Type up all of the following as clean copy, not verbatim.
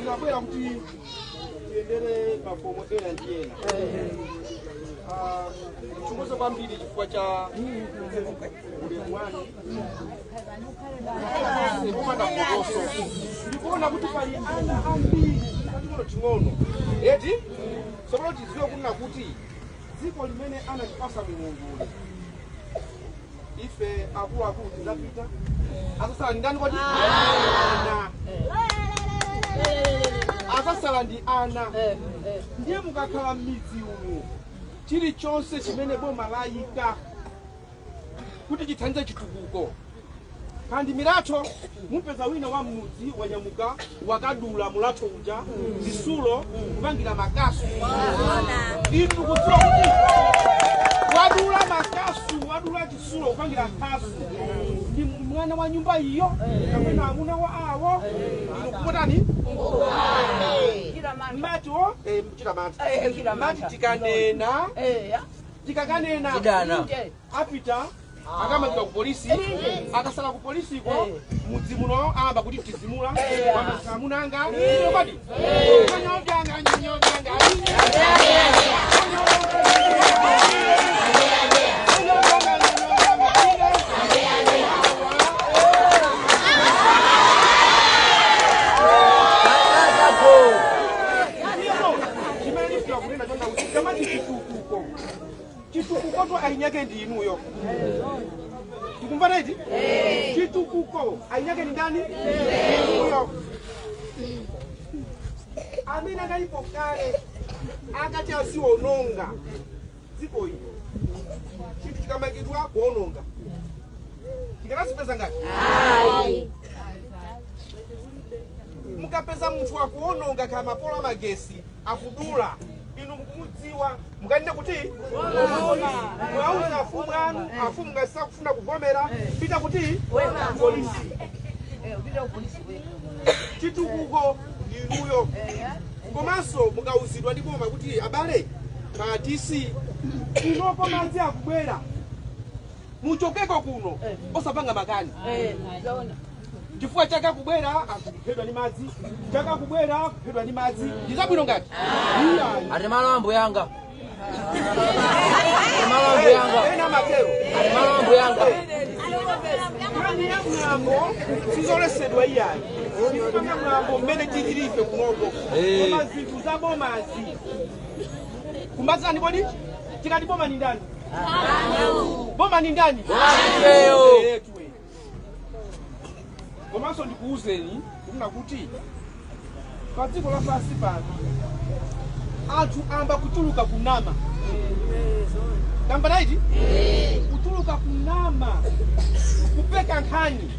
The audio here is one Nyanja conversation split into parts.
Ndabwera kuti tiendere mafomo ena ndi ena. Chunguza kwambiri chifukwa cha ulemu wanu. Kumanda kukoso. Ndikuona kuti pali ana ambiri ting'ono. Eti? Sobola tiziwe kunena kuti dziko limene anatipasa Mulungu. Ife akulu tizapita. Asasala ndani kwati? Ana. Asasala ndi ana. Ndiye mukakhala m'midzi umu. Chilichonse chimene boma layika kuti chithandize chitukuko. Kandi milatho mupeza wina wa mudzi wanyamuka wakadula mulatho uja zisulo kupangira makasu. Inu kudziwa kuti wadula makasu, wadula chisulo kupangira kasu. Ndi mwana wa nyumba iyo kapena amuna wa awo inu kumotani? Mato mati tikanena apita akamazika ku polisi akasala ku polisi ko mudzi muno amba kuti tizimula wamasa munanga kwadi nyonyanga chitukuko ainyake ndi inuyo. Tikumvana iti? Chitukuko ainyake ni ndani? Inuyo. Amene akalipo kale akati asiwononga dziko ili. Chitu chikamakidwa kuononga. Tikanasipeza ngati? Mukapeza munthu akuononga kama pola magesi akudula inu mukumudziwa mukanena kuti mwauza afumu anu afumu ngasisa kufuna kuvomera pita kuti polisi. Chitukuko ndinuyo. Komanso mukauzidwa ndi boma kuti abale pa DC inoko madzi akubwera muchokeko kuno osapanga makani. Chifukwa chaka kubwera akuphedwa ni madzi, chaka kubwera akuphedwa ni madzi. Ndizabwino ngati? Ati malambo yanga. Ena matero. Malambo yanga. Kani ya mlambo sizolesedwa iyayi. Sipanga mlambo mmene tichirife kunoko. Koma zinthu za bomazi. Kumbaza ni bodi? Tikati boma ni ndani? Boma ni ndani? Komanso ndikuuzeni kumuna kuti pa dziko lapansi pano anthu amba kutuluka kunama. Kamba naiti? Kutuluka kunama kupeka nkhani.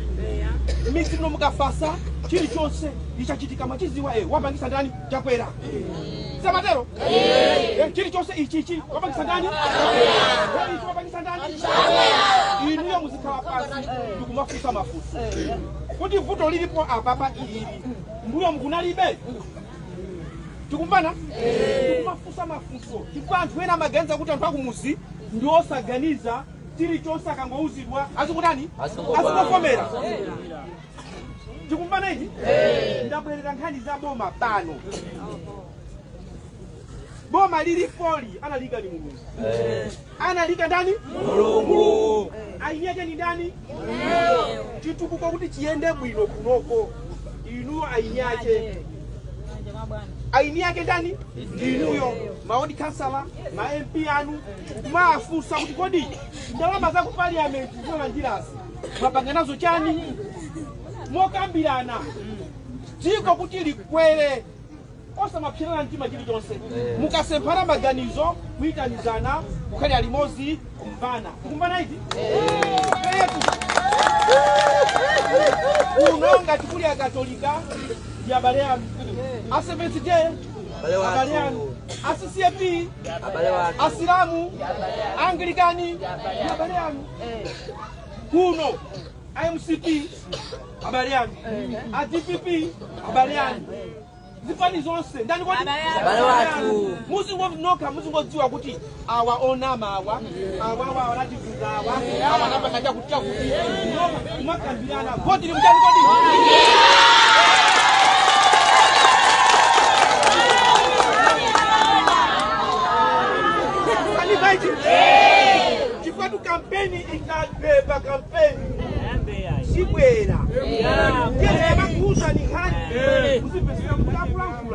Midzi muno mukafasa chilichonse ichachitika machiziwa wapangisa ndani chakwera. Samatero? Chilichonse ichichi wapangisa ndani? Ichi wapangisa ndani? Inuyo muzikhala pasi ndikumafusa mafuso. Kuti vuto lilipo apapa ili mbuyo mkunalibe. Tikumbana? Tikumafusa mafuso. Chifukwa anthu ena maganiza kuti anthu akumuzi ndi osaganiza chilichonse akangouzidwa azikutani? Azikuvomera. Tikumbana iti? Ndabwerera nkhani za boma pano. Boma lili foli analika ni Mulungu. Analika ndani? Mulungu. Ainyake ni ndani? Chitukuko kuti chiende bwino kunoko. Inuyo ainyake. Ainyake ndani? Inuyo. Maoni kansala, ma MP anu, maafusa kuti kodi ndalama za ku parliament zona njirasi. Mapanganazo chani? Mokambirana. Dziko kuti likwere. Osa mapirana ntima chilichonse. Mukasempara maganizo kuitanizana kukali alimozi kumvana. Kumvana iti? Unonga tikuli ya Katolika ya Baleanu. ACVTJ Baleanu. ACCP Asilamu Anglikani ya Baleanu. Kuno IMCP Baleanu. ADPP Baleanu. Zifani zonse ndani kwati abale watu muzingo noka muzingo dziwa kuti awa onama awa wanativuza awa namba kaja kutia kuti noka kumakambirana kodi ni mjani kodi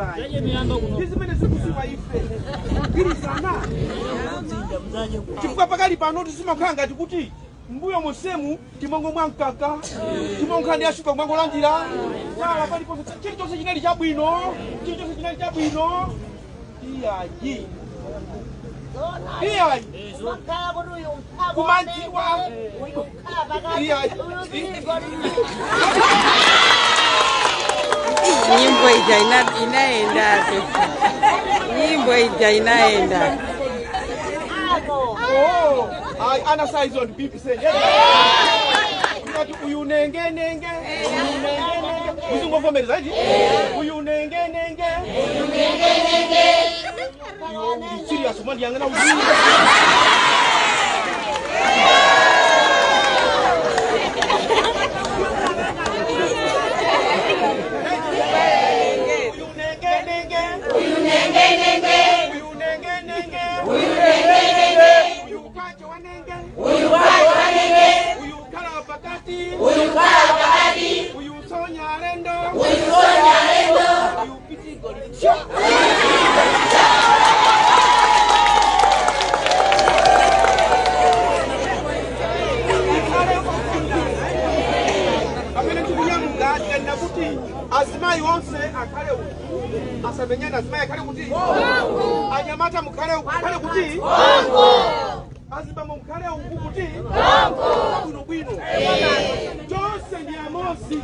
chula izimene zikusiwa ife kugirizana chifukwa pakali pano tizimakhala ngati kuti mbuyo musemu timongo mwankaka timongo ndi ashuka mwango landira wala palipo chilichonse chinali chabwino iyayi kumanjiwa iyayi nyimbo ija inaenda ana size on bibi senye ngati uyu nenge uzungovomereza iti uyu nenge serious mandi yangana uyu azimai wonse akale uku asamenyana azimai akale kuti anyamata mukale kuti azibamo mukale uku kuti bwino Jose ndi Amosi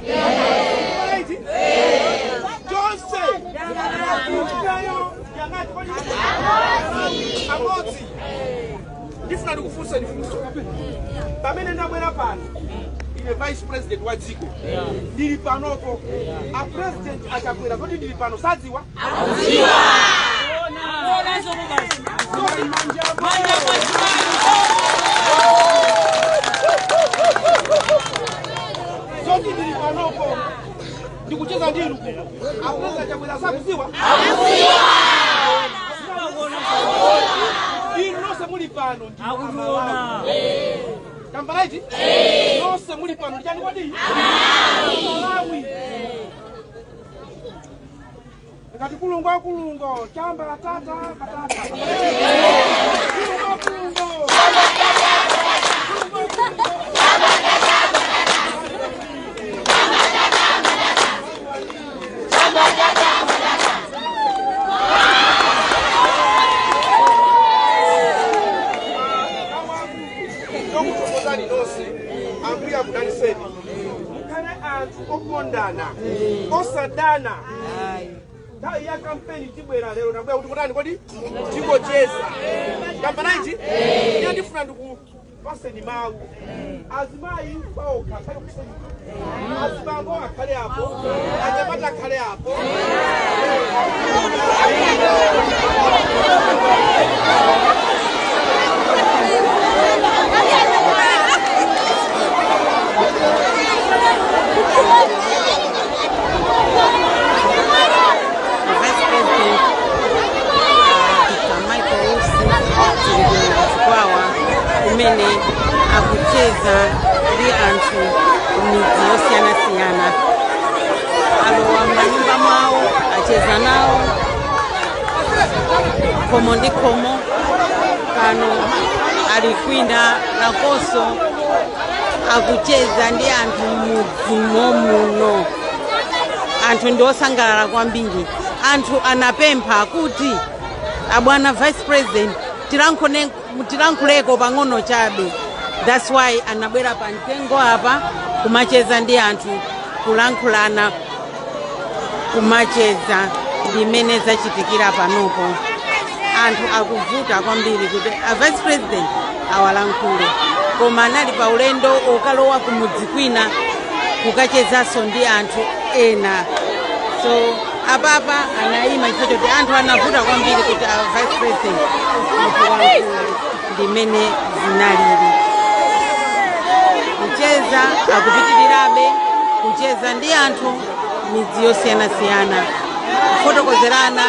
Jose kuchikayo yangati kwani Amosi ndifuna ndikufunsa pamene ndabwera pano vice president wa dziko ndili panoko a president achakwera kuti ndili pano sadziwa zoti ndili panoko ndikucheza ndilu a president achakwera sakudziwa inu nonse muli pano ndikuona Kambarati? Nose muli pano ndani kodi? Malawi. Ngati kulungo chamba tata patata. Kulungo. Ambuya kudaniseni mukane anthu okondana osadana nthawi ya kampeni tibwera lero nabwera kuti kutani kodi tikocheza Kambarati ine ndifuna ndikupaseni mawu azimayi paokha akhale kuseni azibambo akhale apo anyamata akhale apo kumene akucheza ndi anthu midzi yosiyana-siyana alowa m'manyumba mwawo acheza nawo khomo ndi khomo pano ali kwina lakonso akucheza ndi anthu m'mudzimo muno anthu ndi osangalala kwambiri anthu anapempha kuti abwana vice president tilankhuleko pang'ono chabe that's why anabwera pa mtengo apa kumacheza ndi anthu kulankhulana kumacheza ndimene zachitikira panopo anthu akuvuta kwambiri kuti a vice president awalankhule koma anali pa ulendo okalowa kumudzi kwina kukachezanso ndi anthu ena so apapa anayima chifukwa choti anthu anavuta kwambiri kuti a vice president awalankhule ndimene zinalili kucheza akupitirirabe kucheza ndi anthu midzi yosiyana-siyana kufotokozerana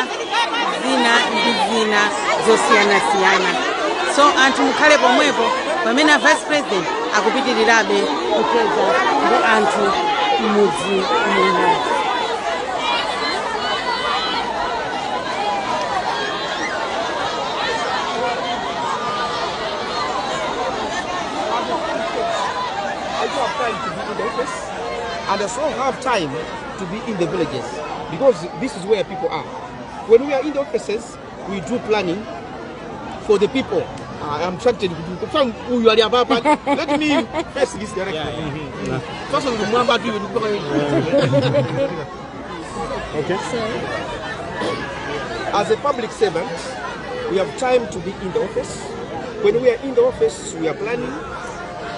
zina ndi zina zosiyana-siyana so anthu mukhale pomwepo pamene a vice president akupitirirabe kucheza ndi anthu mudzi muno and also have time to be in the villages, because this is where people are. When we are in the offices, we do planning for the people. I'm trying to confirm who you are about. Let me face this directly. First of all, okay. As a public servant, we have time to be in the office. When we are in the office, we are planning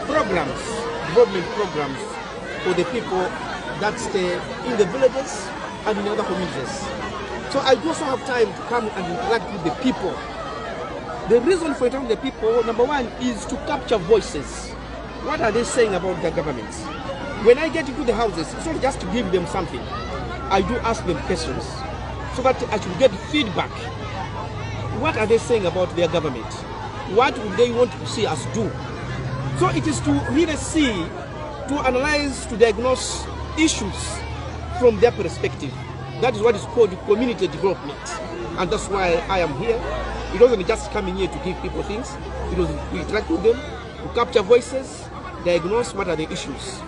programs, development programs for the people that stay in the villages and in other communities. So I also have time to come and interact with the people. The reason for interacting with the people, number one, is to capture voices. What are they saying about their government? When I get into the houses, it's not just to give them something. I do ask them questions so that I should get feedback. What are they saying about their government? What would they want to see us do? So it is to really see, to analyze, to diagnose issues from their perspective. That is what is called community development. And that's why I am here. It wasn't just coming here to give people things. It was to interact with them, to capture voices, diagnose what are the issues.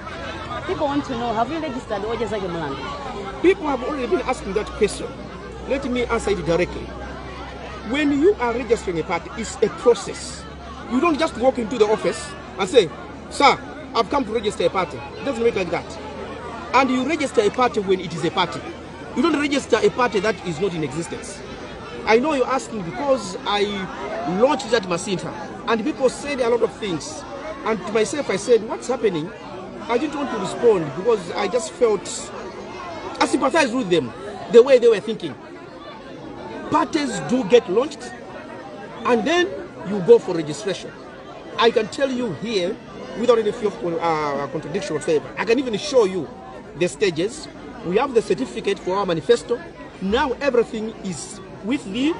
People want to know, have you registered Ojazage Mlando? People have already been asking that question. Let me answer it directly. When you are registering a party, it's a process. You don't just walk into the office and say, sir, I've come to register a party. It doesn't work like that. And you register a party when it is a party. You don't register a party that is not in existence. I know you're asking because I launched that Masinta and people said a lot of things. And to myself, I said, what's happening? I didn't want to respond because I just felt, I sympathized with them, the way they were thinking. Parties do get launched and then you go for registration. I can tell you here, without any fear of contradiction whatsoever, I can even show you the stages. We have the certificate for our manifesto. Now everything is with the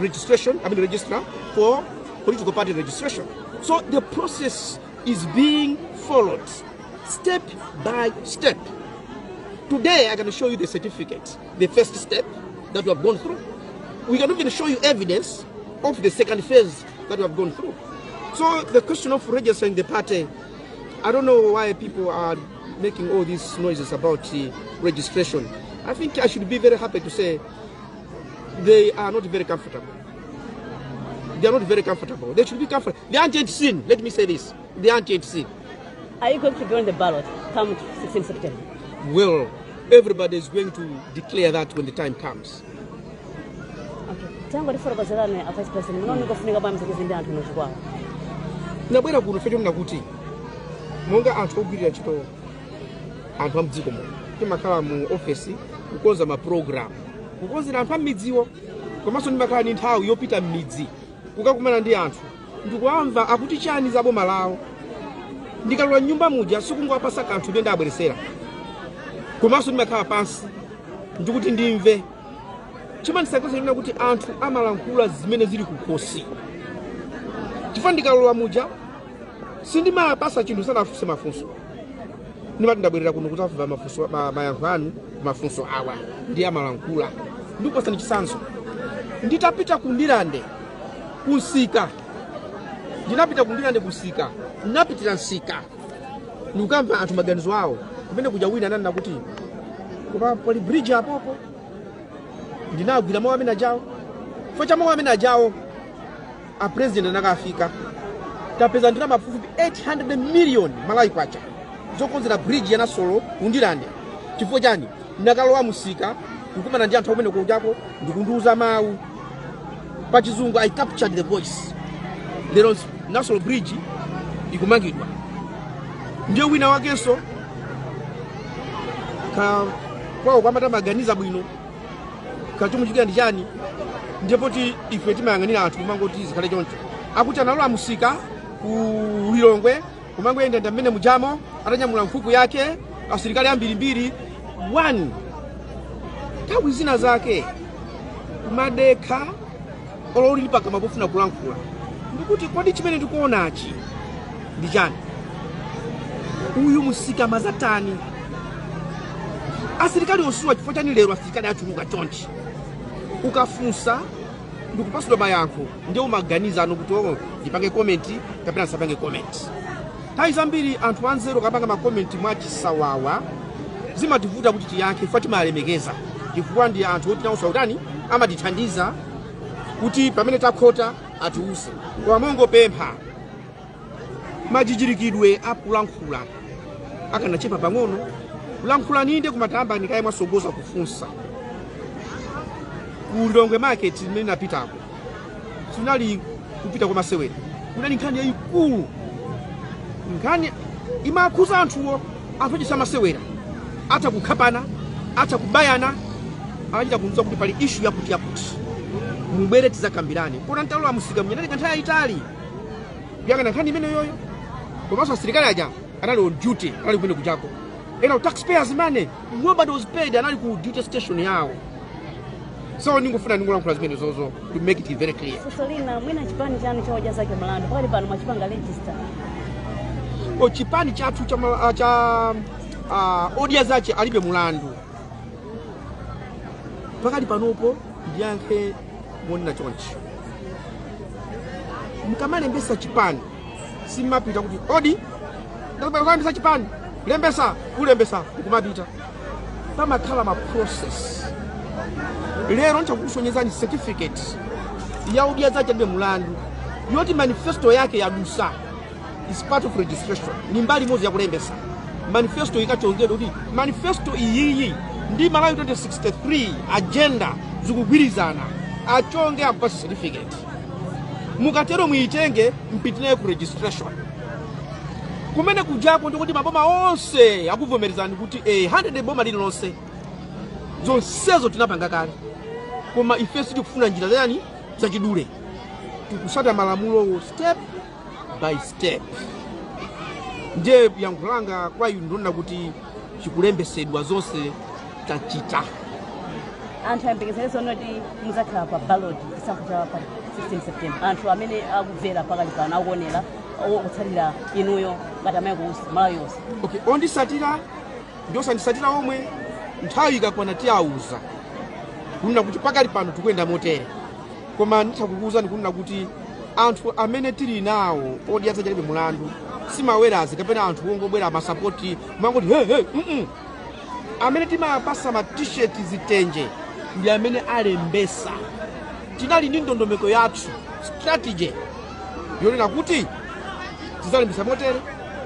registrar for political party registration. So the process is being followed step by step. Today I can show you the certificate, the first step that we have gone through. We can even show you evidence of the second phase that we have gone through. So the question of registering the party, I don't know why people are making all these noises about the registration. I think I should be very happy to say they are not very comfortable. They are not very comfortable. They should be comfortable. They aren't yet seen. Let me say this. They aren't yet seen. Are you going to go on the ballot come 16 September? Well, everybody is going to declare that when the time comes. Okay. Tangu alifora bazalane a vice president, mnaona kufunika ba mzee zindi anthu nochukwa. Nabwera kuno fete mnakuti monga anthu ogwirira ntchito anthu amdziko muno timakhala mu office kukonza ma program kukonzera anthu amidziwo komanso ndimakhala ndi nthawi yopita m'midzi kukakumana ndi anthu ndikuamva akuti chani za boma lawo ndikalowa nyumba muja sikungowapasa kanthu imene abweresera komanso ndimakhala pansi ndikuti ndimve chimandisakosa kuti anthu amalankhula zimene zili kukhosi chifukwa ndikalowa muja sindimapasa chinthu sanafunse mafunso ndimati ndabwerera kuno kuti amva mafunso mayankho anu mafunso awa ndi amalankhula ndikupasani chitsanzo nditapita kundilande kunsika ndinapita kundilande kunsika ndinapitira nsika ndikukamva anthu maganizo awo kumene kuja wina ananena kuti koma pali bridge apopo ndinagwira mawu amene ajawo fo cha mawu amene ajawo a president anakafika tapeza ndina mafupi 800 million malawi kwacha zokonzera bridge yana Solo kundilande chifukwa chani ndakalowa musika ndikumana ndi anthu amene kujako ndikundiuza mawu pa chizungu. I captured the voice. Lero National Bridge ikumangidwa ndiyo wina wakenso kwawo kwamata maganiza bwino kachumuchikira ndi chani ndipo ti ife timayang'anira anthu kumangoti zikhale choncho akuti analowa musika ku Lilongwe kumangoyenda mmene mujamo atanyamula nkhuku yake asilikali ambirimbiri one nthawi zina zake madekha ololi mpaka mapofuna kulankhula ndikuti kodi chimene ndikuonachi ndi chani uyu musika mazatani asilikali osuwa chifukwa chani lero asilikali achuluka chonchi ukafunsa ndikupasidwa mayankho ndiye umaganiza ano kuti ndipange comment kapena sapange comment. nthawi zambiri anthu anzeru kapanga makomenti mwa chisawawa zimativuta kuti tiyankhe ife timalemekeza chifukwa ndi anthu oti nawusa utani amatithandiza kuti pamene takhota atiwuse koma mongopempha machichirikidwe akulankhula akanachepa pang'ono kulankhula ninde kumatamba nikaye mwasogoza kufunsa ku Lilongwe market imene napitako sinali kupita kwa masewera kunali nkhani yayikulu nkhani imakhuza anthuwo anthu ochisa masewera ata kukhapana ata kubayana achita kunza kuti pali issue yakuti mubwere tizakambirane kona ntalowa musika mnyanali kanthawi yayitali yakana nkhani imene yoyo komanso asilikali aja anali on duty anali kumene kuchako ena taxpayers money nobody was paid anali ku duty station yawo so ningofuna ningolankhula zimene zozo to make it very clear. Sosolina mwina chipani chanu choja zake mlandu pakali pano mwachipanga register chipani chathu cha audience zache alibe mulandu pakali panopo ndiyankhe mona chonchi mkamalembesa chipani simapita kuti odi ndakupelekambisa chipani lembesa kulembesa kumapita pamakhala ma process lero nchakusonyezani certificate ya audience zache alibe mulandu yoti manifesto yake yadusa is part of registration ni mbali mozi ya kulembesa manifesto ikachongedwa kuti manifesto iyi ndi Malawi 2063 agenda zikugwirizana achonge akupasa certificate mukatero muitenge mpitinayo ku registration kumene kujapo ndikuti maboma onse akuvomerezani kuti 100 boma lililonse zonsezo tinapanga kale koma ifesi tikufuna njira zani zachidule tikusata malamulo step by step nje yankulanga kwa inu ndona kuti chikulembesedwa zonse tachita anthu ayembekezereso noti muzakhala pa ballot chisankho cha pa 16 September anthu amene akubvera pakali pano akuonera okutsalira inuyo ngati amayi kuusa Malawi yonse okay ondisatira ndosandisatira omwe nthawi ikakwana tiauza kunena kuti pakali pano tikuyenda motere koma nditakukuza ndikunena kuti anthu amene tili nawo audience chalibe mulandu simawerazi kapena anthu ongobwera masapoti mangoti amene timapasa ma t-shirt zitenje ndi amene alembesa tinali ndi ndondomeko yathu strategy yonena kuti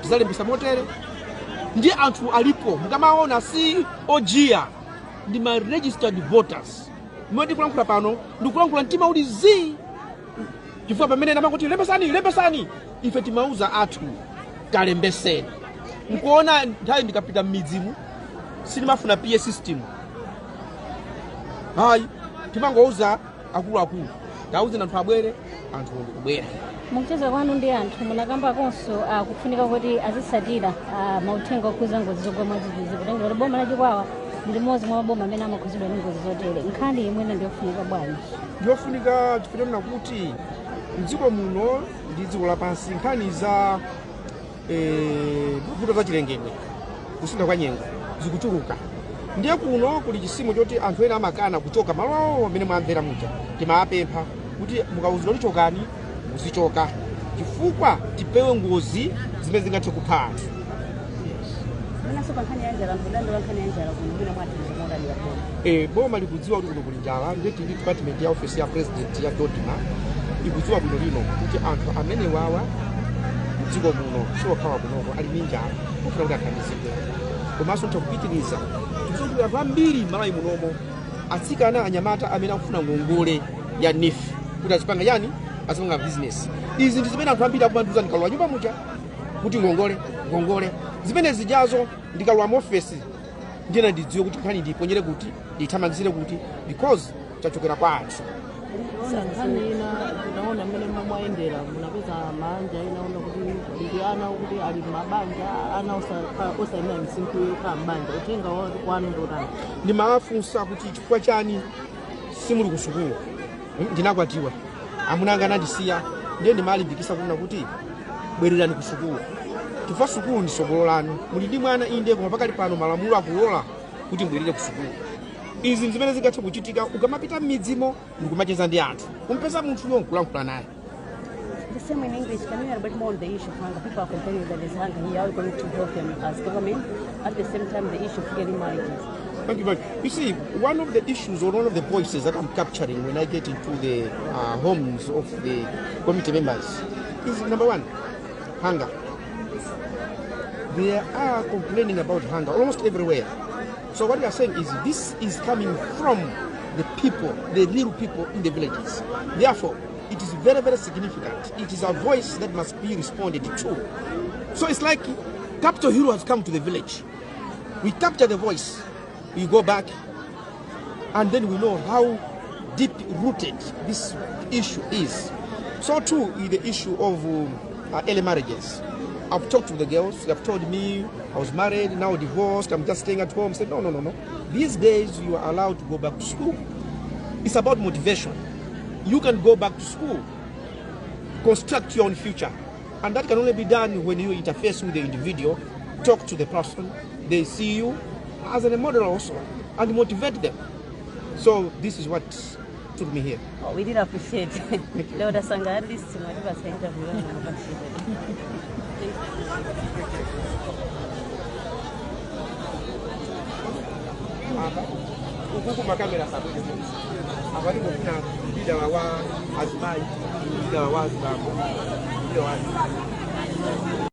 tizalembesa motere ndi anthu alipo mukamaona si ojiya ndi ma registered voters mmene tikulankhula pano ndikulankhula mtima uli zii chifukwa pamene namangoti lembesani ife timauza athu kalembeseni nkuona nthawi ndikapita m'midzimu sinimafuna PA system hayi timangouza akuluakulu tauze anthu abwere anthu ndikubwera mukucheza kwanu ndi anthu munakamba konso kufunika kuti azitsatira mauthenga okhuza ngozi zogwa mwadzidzidzi kutengera kuti boma lachikwawa ndi limodzi mwa maboma amene amakhuzidwa ndi ngozi zotere nkhani imwene ndiyofunika bwanji ndiyofunika chifukwa kuti mdziko muno ndi dziko lapansi nkhani za mavuto za chilengedwe kusintha kwa nyengo zikuchuluka ndiye kuno kuli chisimo choti anthu ena amakana kuchoka malo amene mwamvera muja timapempha kuti mukawuzidwa kuti chokani muzichoka chifukwa tipewe ngozi zimene zingathe kupha anthu boma likudziwa kuti kuno kuli njala ndeti ndi department ya office ya president ya Dodma ikudziwa bwino lino kuti anthu amene wawa mdziko muno siwokhawa kunoko ali ndi njala kufuna kuti athandizidwe komanso ntakupitiriza tikuti anthu ambiri Malawi munomo atsikana anyamata amene akufuna ngongole ya NIF kuti azipanga yani azipanga business izi ndi zimene anthu ambiri akumanduza ndikalowa nyumba muja kuti ngongole zimene zijazo ndikalowa mu office ndina ndidziwe kuti nkhani ndiponyere kuti ndithamangizire kuti because chachokera kwa anthu nkhani ina tinaona mmene mwaendera munapeza manja inaona kuti ndi ana kuti ali mabanja ana osaimira misinkhu yokhala mbanja utenga wanu ndotani ndimafunsa kuti chifukwa chani simuli kusukulu ndinakwatiwa amunanga anandisiya ndiye ndimalimbikisa kunena kuti bwererani kusukulu chifukwa sukulu ndi sogolo lanu muli ndi mwana inde koma pakali pano malamulo akulola kuti mbwerere kusukulu izi zimene zingathe kuchitika ukamapita m'midzimo ndikumacheza ndi anthu kumpeza munthu yonkulankhula naye same in English, can you elaborate more on the issue of hunger? People are complaining that there's hunger here. How are we going to help them as government? At the same time, the issue of getting marriages. Thank you very much. You see, one of the issues or one of the voices that I'm capturing when I get into the homes of the committee members is number one, hunger. They are complaining about hunger almost everywhere. So what we are saying is this is coming from the people, the real people in the villages. Therefore, it is very, very significant. It is a voice that must be responded to. So it's like Capital Hero has come to the village. We capture the voice, we go back, and then we know how deep-rooted this issue is. So too is the issue of early marriages. I've talked to the girls, they have told me I was married, now divorced, I'm just staying at home. I said, no. These days you are allowed to go back to school. It's about motivation. You can go back to school, construct your own future. And that can only be done when you interface with the individual, talk to the person, they see you as a model also, and motivate them. So this is what took me here. Oh, we did appreciate Dr. Sanga, at least whatever interview. Ukuku makamera sabuni. Abali mufuna bida wa azmai, bida wa azbamu. Bida wa